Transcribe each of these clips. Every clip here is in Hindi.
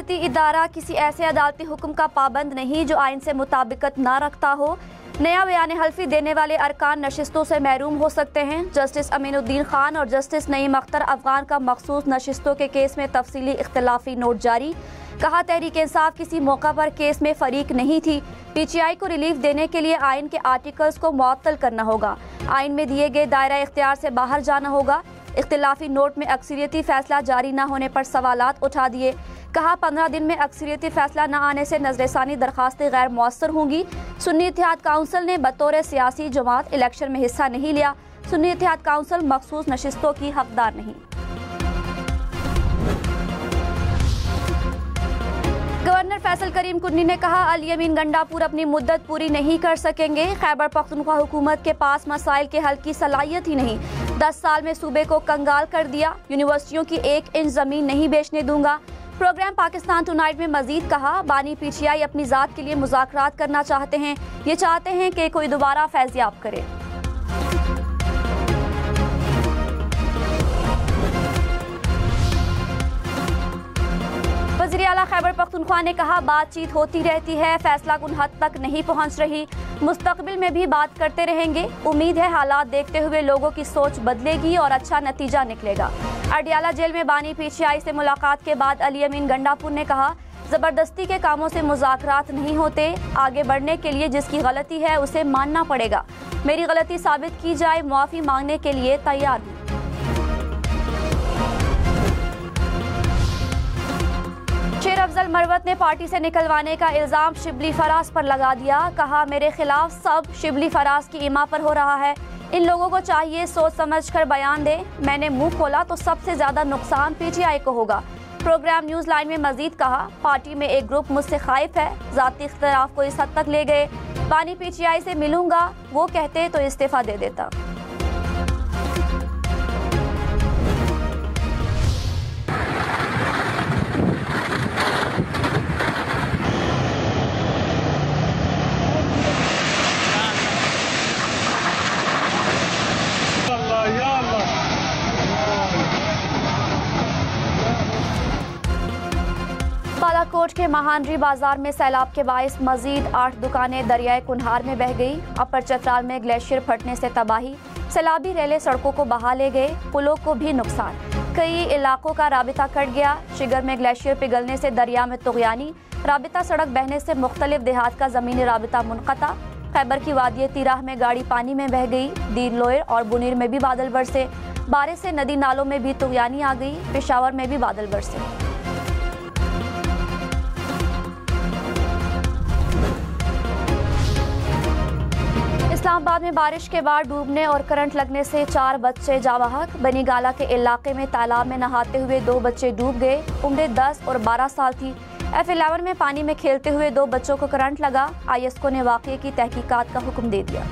रियासती इदारा किसी ऐसे अदालती हुक्म का पाबंद नहीं जो आइन से मुताबिकत ना रखता हो। नया बयान हल्फी देने वाले अरकान नशिस्तों से महरूम हो सकते हैं। जस्टिस अमीनुद्दीन खान और जस्टिस नईम अख्तर अफगान का मखसूस नशिस्तों के केस में तफसीली इख्तिलाफी नोट जारी। कहा, तहरीक इंसाफ किसी मौका पर केस में फरीक नहीं थी। PTI को रिलीफ देने के लिए आइन के आर्टिकल्स को मुअत्तल करना होगा। आइन में दिए गए दायरा इख्तियार से बाहर जाना होगा। इख्तिलाफी नोट में अक्सरियती फैसला जारी न होने पर सवालात उठा दिए। कहा, 15 दिन में अक्सरियती फैसला न आने से नजरसानी दरखास्तें गैर मौसर होंगी। सुन्नी इत्तेहाद काउंसिल ने बतौर सियासी जमात इलेक्शन में हिस्सा नहीं लिया। सुन्नी इत्तेहाद काउंसिल मखसूस नशिस्तों की हकदार नहीं। गवर्नर फैसल करीम कुन्नी ने कहा, अल यमीन गंडापुर अपनी मुद्दत पूरी नहीं कर सकेंगे। खैबर पख्तूनख्वा हुकूमत के पास मसाइल के हल की सलाहियत ही नहीं। 10 साल में सूबे को कंगाल कर दिया। यूनिवर्सिटियों की 1 इंच जमीन नहीं बेचने दूंगा। प्रोग्राम पाकिस्तान टुनाइट में मजीद कहा, बानी PTI अपनी जात के लिए मुज़ाकरात करना चाहते हैं। ये चाहते हैं कि कोई दोबारा फैज़याब करे। वज़ीर आला खैबर पख्तूनख्वा ने कहा, बातचीत होती रहती है, फैसला कुन हद तक नहीं पहुंच रही। मुस्तकबिल में भी बात करते रहेंगे। उम्मीद है हालात देखते हुए लोगों की सोच बदलेगी और अच्छा नतीजा निकलेगा। अडियाला जेल में बानी PTI से मुलाकात के बाद अल यमीन गंडापुर ने कहा, जबरदस्ती के कामों से मुज़ाकरात नहीं होते। आगे बढ़ने के लिए जिसकी गलती है उसे मानना पड़ेगा। मेरी गलती साबित की जाए, मुआफ़ी मांगने के लिए तैयार हूँ। शेर अफजल मरवत ने पार्टी से निकलवाने का इल्जाम शिबली फराज पर लगा दिया। कहा, मेरे खिलाफ सब शिबली फराज की इमा पर हो रहा है। इन लोगों को चाहिए सोच समझ कर बयान दे। मैंने मुंह खोला तो सबसे ज्यादा नुकसान PTI को होगा। प्रोग्राम न्यूज लाइन में मजीद कहा, पार्टी में एक ग्रुप मुझसे खाइफ है। जाती इख्तिलाफ को इस हद तक ले गए। बानी PTI से मिलूंगा वो कहते तो इस्तीफा दे देता। बालाकोट के महानरी बाजार में सैलाब के बाइस मजीद 8 दुकानें दरियाए कुन्हार में बह गई। अपर चतराल में ग्लेशियर फटने से तबाही। सैलाबी रेले सड़कों को बहा ले गए। पुलों को भी नुकसान। कई इलाकों का राबिता कट गया। शिगर में ग्लेशियर पिघलने से दरिया में तुगयानी। राबिता सड़क बहने से मुख्तलिफ देहात का जमीनी राबिता मुनक़ता। खैबर की वादिय तिराह में गाड़ी पानी में बह गई। दीर लोयर और बुनीर में भी बादल बरसे। बारिश से नदी नालों में भी तुगयानी आ गई। पेशावर में भी बादल बरसे। इस्लामाबाद में बारिश के बाद डूबने और करंट लगने से 4 बच्चे जावाहक। बनी गाला के इलाके में तालाब में नहाते हुए 2 बच्चे डूब गए। उम्र 10 और 12 साल थी। F11 में पानी में खेलते हुए 2 बच्चों को करंट लगा। ISO ने वाक़ये की तहकीकात का हुक्म दे दिया।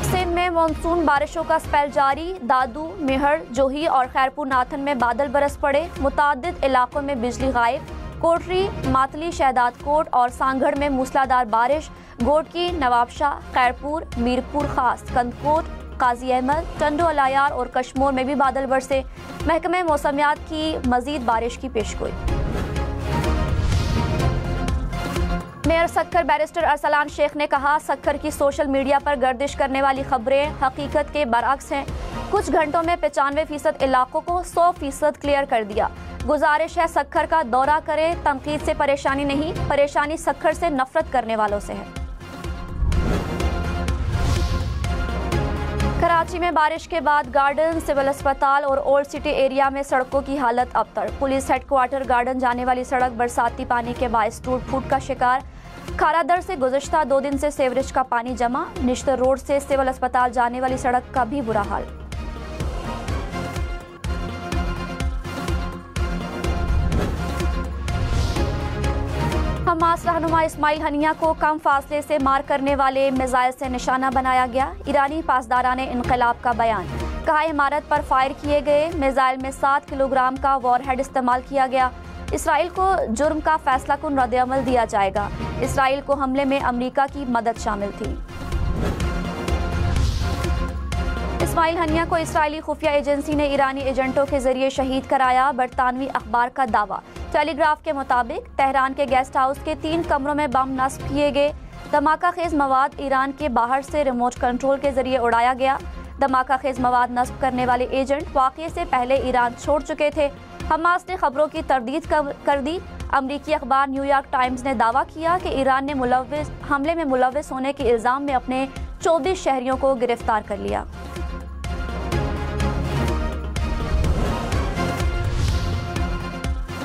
सिंध में मानसून बारिशों का स्पेल जारी। दादू, मेहर, जोही और खैरपुर नाथन में बादल बरस पड़े। मुतादिद इलाकों में बिजली गायब। कोटरी, मातली, शहदाद कोट और सांगढ़ में मूसलाधार बारिश। गोडकी, नवाबशाह, खैरपुर, मीरपुर खास, कंदकोट, काजी अहमद, टंडो अलायार और कश्मोर में भी बादल बरसे। महकमे मौसमियात की मजीद बारिश की पेशगोई। मेयर सक्खर बैरिस्टर अरसलान शेख ने कहा, सक्खर की सोशल मीडिया पर गर्दिश करने वाली खबरें हकीकत के बरअक्स हैं। कुछ घंटों में 95% इलाकों को 100% क्लियर कर दिया। गुजारिश है सक्खर का दौरा करें। तनकीद से परेशानी नहीं, परेशानी सक्खर से नफरत करने वालों से है। कराची में बारिश के बाद गार्डन, सिविल अस्पताल और ओल्ड सिटी एरिया में सड़कों की हालत अबतर। पुलिस हेडक्वार्टर गार्डन जाने वाली सड़क बरसाती पानी के बायस टूट फूट का शिकार। खारादर से गुज़श्ता 2 दिन से सेवरेज का पानी जमा। निश्तर रोड से सिविल अस्पताल जाने वाली सड़क का भी बुरा हाल। हमास रहनुमा इस्माइल हनिया को कम फासले से मार करने वाले मिसाइल से निशाना बनाया गया। ईरानी पासदाराने इनकलाब का बयान। कहा, इमारत पर फायर किए गए मिसाइल में 7 किलोग्राम का वॉरहेड इस्तेमाल किया गया। इसराइल को जुर्म का फैसला कुन रद्द-ए-अमल दिया जाएगा। इसराइल को हमले में अमेरिका की मदद शामिल थी। इस्माइल हनिया को इसराइली खुफिया एजेंसी ने ईरानी एजेंटों के जरिए शहीद कराया, बरतानवी अखबार का दावा। टेलीग्राफ के मुताबिक तेहरान के गेस्ट हाउस के 3 कमरों में बम नस्ब किए गए। धमाका खेज मवाद ईरान के बाहर से रिमोट कंट्रोल के जरिए उड़ाया गया। धमाका खेज मवाद नस्ब करने वाले एजेंट वाक़ये से पहले ईरान छोड़ चुके थे। हमास ने खबरों की तरदीद कर दी। अमरीकी अखबार न्यूयॉर्क टाइम्स ने दावा किया कि ईरान ने हमले में मुलव्विस होने के इल्ज़ाम में अपने 24 शहरियों को गिरफ्तार कर लिया।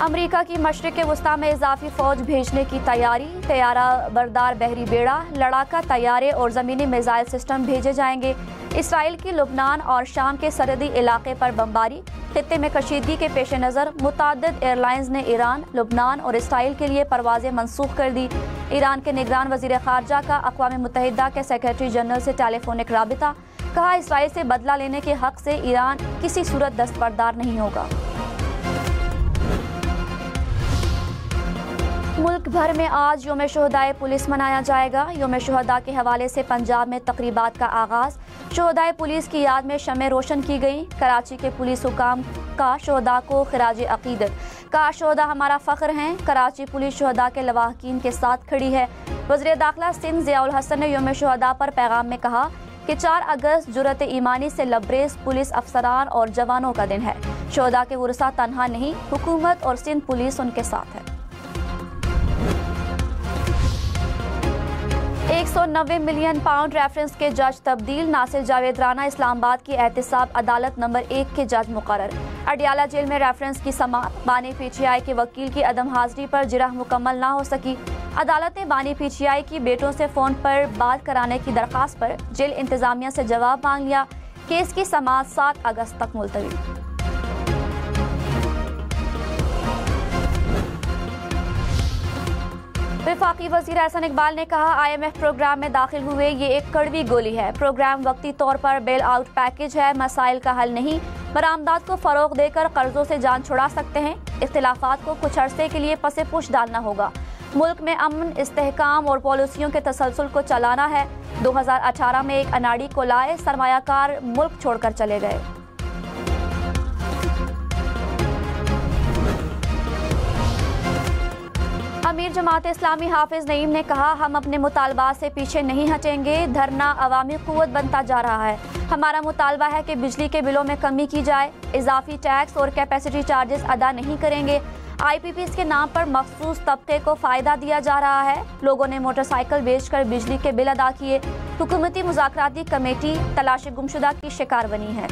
अमरीका की मशरिक़ वस्ता में इजाफी फ़ौज भेजने की तैयारी। तैयारा बरदार बहरी बेड़ा, लड़ाका तैयारे और ज़मीनी मिसाइल सिस्टम भेजे जाएंगे। इसराइल की लुबनान और शाम के सरहदी इलाके पर बमबारी। खित्ते में कशीदगी के पेश नज़र मुताद्दिद एयरलाइंस ने ईरान, लुबनान और इसराइल के लिए परवाज़ें मनसूख कर दी। ईरान के निगरान वज़ीर ख़ारजा का अक़वाम मुत्तहिदा के सेक्रेटरी जनरल से टेलीफोनिक राबिता। कहा, इसराइल से बदला लेने के हक़ से ईरान किसी सूरत दस्तबरदार नहीं होगा। मुल्क भर में आज योम शुहदाए पुलिस मनाया जाएगा। योम शुहदा के हवाले से पंजाब में तकरीबात का आगाज़। शुहदाए पुलिस की याद में शमें रोशन की गई। कराची के पुलिस हुकाम का शुहदा को खिराज अकीदत। कहा, शुहदा हमारा फ़ख्र हैं। कराची पुलिस शुहदा के लवाहकीन के साथ खड़ी है। वज़ीर दाखिला सिंध ज़ियाउल हसन ने योम शुहदा पर पैगाम में कहा कि 4 अगस्त जुर्रत ईमानी से लबरेज पुलिस अफसरान और जवानों का दिन है। शुहदा के वुरसा तन्हा नहीं, हुकूमत और सिंध पुलिस उनके साथ है। 190 मिलियन पाउंड रेफरेंस के जज तब्दील। नासिर जावेद राना इस्लामाबाद की एहतिसाब अदालत नंबर 1 के जज मुकर्रर। अडियाला जेल में रेफरेंस की समाअत। बानी पीटीआई के वकील की अदम हाजिरी पर जिरह मुकम्मल ना हो सकी। अदालत ने बानी पीटीआई की बेटों से फ़ोन पर बात कराने की दरख्वास्त पर जेल इंतजामिया से जवाब मांग लिया। केस की समाअत 7 अगस्त तक मुलतवी। वफाकी वज़ीर एहसन इकबाल ने कहा, IMF प्रोग्राम में दाखिल हुए ये एक कड़वी गोली है। प्रोग्राम वक्ती तौर पर बेल आउट पैकेज है, मसाइल का हल नहीं। बरामदात को फ़रोग देकर कर्जों से जान छुड़ा सकते हैं। इख्तिलाफात को कुछ अरसे के लिए पसे पुश डालना होगा। मुल्क में अमन, इस्तेहकाम और पॉलिसियों के तसलसल को चलाना है। 2018 में एक अनाड़ी को लाए, सरमायाकार मुल्क छोड़कर चले गए। अमीर जमात इस्लामी हाफिज नईम ने कहा, हम अपने मुतालबा से पीछे नहीं हटेंगे। धरना अवामी कुव्वत बनता जा रहा है। हमारा मुतालबा है कि बिजली के बिलों में कमी की जाए। इजाफी टैक्स और कैपेसिटी चार्जेस अदा नहीं करेंगे। IPPs के नाम पर मखसूस तबके को फ़ायदा दिया जा रहा है। लोगों ने मोटरसाइकिल बेचकर बिजली के बिल अदा किए। हुकूमती मुज़ाकराती कमेटी तलाश गुमशुदा की शिकार बनी है।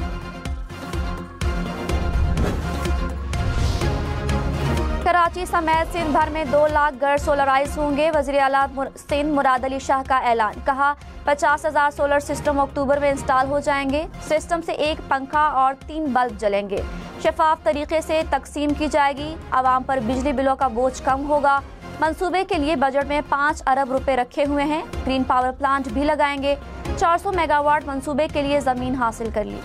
कराची समेत सिंध भर में 2 लाख घर सोलराइज होंगे। वज़ीर आला सिंध मुराद अली शाह का ऐलान। कहा, 50,000 सोलर सिस्टम अक्टूबर में इंस्टॉल हो जाएंगे। सिस्टम से 1 पंखा और 3 बल्ब जलेंगे। शफाफ तरीके से तकसीम की जाएगी। आवाम पर बिजली बिलों का बोझ कम होगा। मंसूबे के लिए बजट में 5 अरब रुपए रखे हुए हैं। ग्रीन पावर प्लांट भी लगाएंगे। 400 मेगावाट मंसूबे के लिए ज़मीन हासिल कर ली।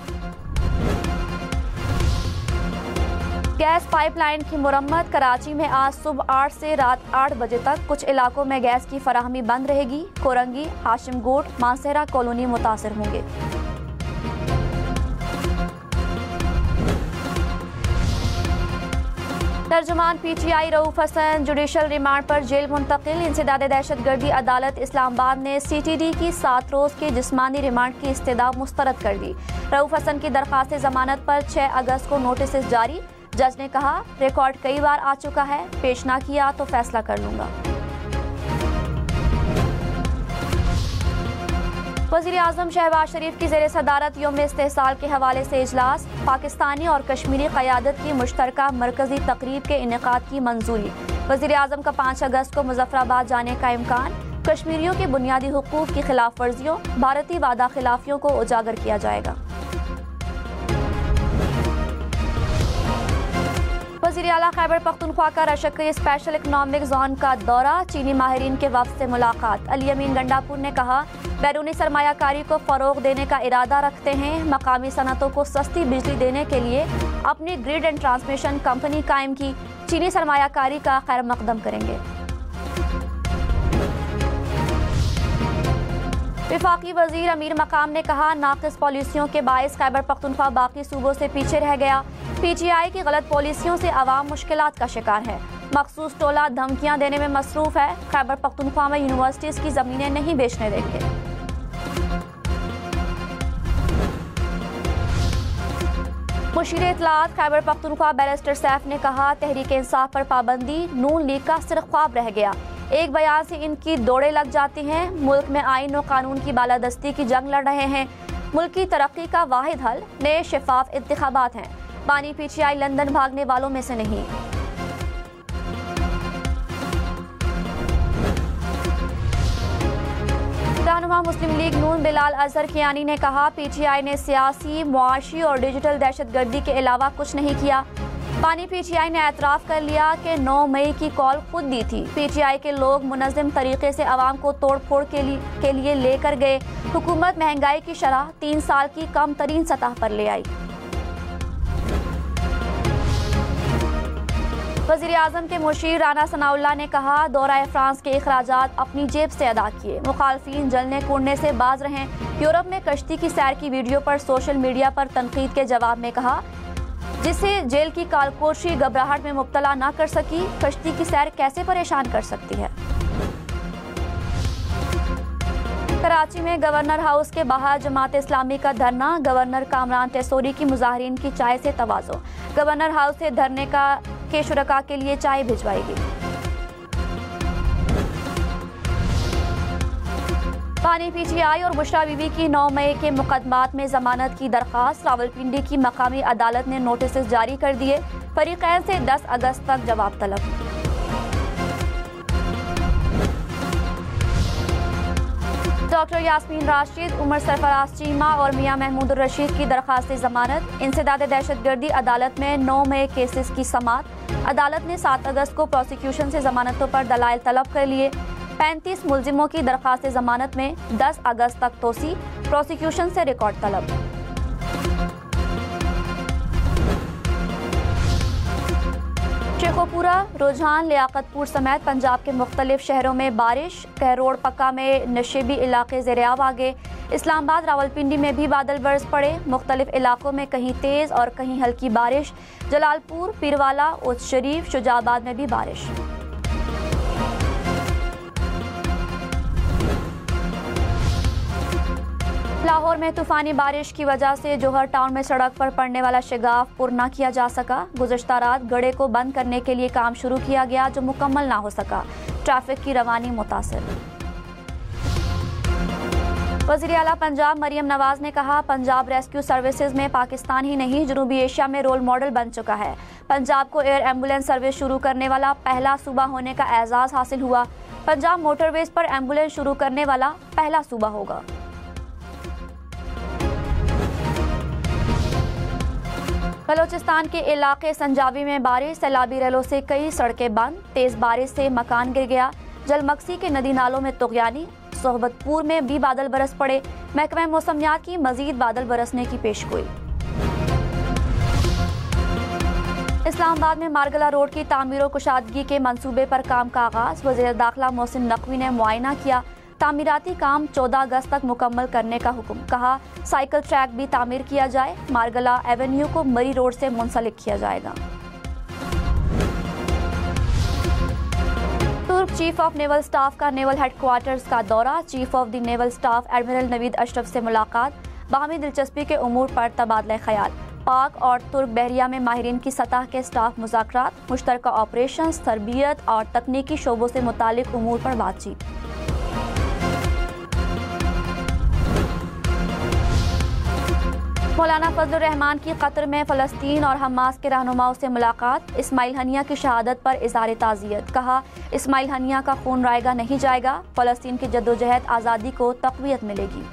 गैस पाइपलाइन की मुरम्मत। कराची में आज सुबह 8 से रात 8 बजे तक कुछ इलाकों में गैस की फराहमी बंद रहेगी। कोरंगी, हाशिम गोट, मानसेरा कॉलोनी मुतासिर होंगे। तर्जुमान PTI Rauf Hasan judicial remand पर जेल मुंतकिल। इंसदाद दहशतगर्दी अदालत इस्लामाबाद ने CTD की 7 रोज़ की जिस्मानी रिमांड की इस्तदा मुस्तरद कर दी। रऊफ हसन की दरख्वास्त जमानत पर 6 अगस्त को नोटिस जारी। जज ने कहा, रिकॉर्ड कई बार आ चुका है, पेश ना किया तो फैसला कर लूंगा। वज़ीर आज़म शहबाज शरीफ की ज़ेर सदारत यौम इस्तेहसाल के हवाले से इजलास। पाकिस्तानी और कश्मीरी क़यादत की मुश्तरका मरकज़ी तकरीब के इनेकाद की मंजूरी। वज़ीर आज़म का 5 अगस्त को मुज़फ़्फ़राबाद जाने का इम्कान। कश्मीरियों के बुनियादी हुकूक़ की खिलाफ वर्जियों, भारतीय वादा खिलाफियों को उजागर किया जाएगा। वज़ीर आला खैबर पख्तूनख्वा का रशक के स्पेशल इकनॉमिक जोन का दौरा। चीनी माहिरीन के वफ़द से मुलाकात। अली अमीन गंडापुर ने कहा, बैरूनी सरमायाकारी को फ़रोग़ देने का इरादा रखते हैं। मकामी सनतों को सस्ती बिजली देने के लिए अपनी ग्रिड एंड ट्रांसमिशन कंपनी कायम की। चीनी सरमायाकारी का खैर मकदम करेंगे। वफाकी वजीर अमीर मकाम ने कहा, नाक़िस पॉलिसियों के बायस खैबर पख्तूनख्वा बाकी सूबों से पीछे रह गया। PTI की गलत पॉलिसियों से आवाम मुश्किलात का शिकार है। मखसूस टोला धमकियां देने में मसरूफ है। खैबर पख्तूनख्वा में यूनिवर्सिटीज की जमीनें नहीं बेचने देंगे। मुशीर इत्तलात खैबर पख्तूनख्वा बैरिस्टर सैफ ने कहा, तहरीक इंसाफ पर पाबंदी नून लीग का सिर्फ ख्वाब रह गया। एक बयान से इनकी दौड़े लग जाती हैं। मुल्क में आईन और कानून की बालादस्ती की जंग लड़ रहे हैं। मुल्क की तरक्की का वाहिद हल नए शफाफ इंतखाबात हैं। बानी PTI लंदन भागने वालों में से नहीं। रहनुमा मुस्लिम लीग नून बिलाल अजहर कियानी ने कहा, PTI ने सियासी, मुआशी और डिजिटल दहशतगर्दी के अलावा कुछ नहीं किया। पानी PTI ने एतराफ़ कर लिया कि 9 मई की कॉल खुद दी थी। PTI के लोग मुनज़्ज़म तरीके से आवाम को तोड़ फोड़ के लिए लेकर गए। हुकूमत महंगाई की शरह 3 साल की कम तरीन सतह पर ले आई। वज़ीर आज़म के मुशीर राना सनाउल्लाह ने कहा, दौरा फ्रांस के अखराजात अपनी जेब से अदा किए। मुखालफीन जलने कूदने से बाज रहें। यूरोप में कश्ती की सैर की वीडियो पर सोशल मीडिया पर तनकीद के जवाब में कहा, जिसे जेल की कालकोशी घबराहट में मुब्तला ना कर सकी, कश्ती की सैर कैसे परेशान कर सकती है। कराची में गवर्नर हाउस के बाहर जमात इस्लामी का धरना। गवर्नर कामरान तेसूरी की मुजाहिरीन की चाय से तवाज़ो। गवर्नर हाउस से धरने के शुरका के लिए चाय भिजवाएगी। पानी PTI और बुशरा बीबी की 9 मई के मुकदमात में जमानत की दरख्वास्त। रावलपिंडी की मकामी अदालत ने नोटिस जारी कर दिए। फरीकैन से 10 अगस्त तक जवाब तलब। डॉक्टर यास्मीन राशिद, उमर सरफराज चीमा और मियां महमूद रशीद की दरख्वास्त जमानत। इंसदाद दहशतगर्दी अदालत में 9 मई केसेस की समात। अदालत ने 7 अगस्त को प्रोसिक्यूशन से जमानतों पर दलाइल तलब कर लिए। 35 मुलजिमों की दरख्वास्त जमानत में 10 अगस्त तक तोसी। प्रोसिक्यूशन से रिकॉर्ड तलब। शेखोपुरा, रुझान, लियाकतपुर समेत पंजाब के मुख्तलिफ शहरों में बारिश। कहरोड़ पक्का में नशेबी इलाके ज़ेरे-आब आ गए। इस्लामाबाद, रावलपिंडी में भी बादल बरस पड़े। मुख्तलिफ इलाकों में कहीं तेज़ और कहीं हल्की बारिश। जलालपुर, पीरवाला, उच शरीफ, शुजाबाद में भी बारिश। लाहौर में तूफानी बारिश की वजह से जोहर टाउन में सड़क पर पड़ने वाला शगाफ पुर न किया जा सका। गुज़श्ता रात गड़े को बंद करने के लिए काम शुरू किया गया, जो मुकम्मल ना हो सका। ट्रैफिक की रवानी मुतासिर। वज़ीर आला पंजाब मरियम नवाज ने कहा, पंजाब रेस्क्यू सर्विसेज में पाकिस्तान ही नहीं जनूबी एशिया में रोल मॉडल बन चुका है। पंजाब को एयर एम्बुलेंस सर्विस शुरू करने वाला पहला सूबा होने का एजाज़ हासिल हुआ। पंजाब मोटरवेज पर एम्बुलेंस शुरू करने वाला पहला सूबा होगा। बलोचिस्तान के इलाके संजावी में बारिश। सैलाबी रेलों से कई सड़कें बंद। तेज बारिश से मकान गिर गया। जलमक्सी के नदी नालों में तुग़यानी। सोहबतपुर में भी बादल बरस पड़े। महकमा मौसमियात की मजीद बादल बरसने की पेशगोई। इस्लामाबाद में मारगला रोड की तामीर व कुशादगी के मंसूबे पर काम का आगाज। वज़ीर दाखिला मोहसिन नकवी ने मुआयना किया। तामीराती काम 14 अगस्त तक मुकम्मल करने का हुक्म। कहा, साइकिल ट्रैक भी तामीर किया जाए। मारगला एवेन्यू को मरी रोड से मुंसलिक किया जाएगा। तुर्क चीफ ऑफ नेवल स्टाफ का नेवल हेडक्वार्टर्स का दौरा। Chief of the naval staff admiral Naveed Ashraf से मुलाकात। बाहमी दिलचस्पी के उमूर पर तबादला ख्याल। पाक और तुर्क बहरिया में माहिरीन की सतह के स्टाफ मुज़ाकरात। मुश्तरका ऑपरेशन, तरबियत और तकनीकी शोबों से मुतालिक उमूर पर बातचीत। मौलाना फजलुर रहमान की कतर में फ़लस्तीन और हमास के रहनुमाओं से मुलाकात। इस्माइल हनिया की शहादत पर इज़हार ताज़ियत। कहा, इस्माइल हनिया का खून रायगा नहीं जाएगा। फ़लस्तीन की जद्दोजहद आज़ादी को तक़वियत मिलेगी।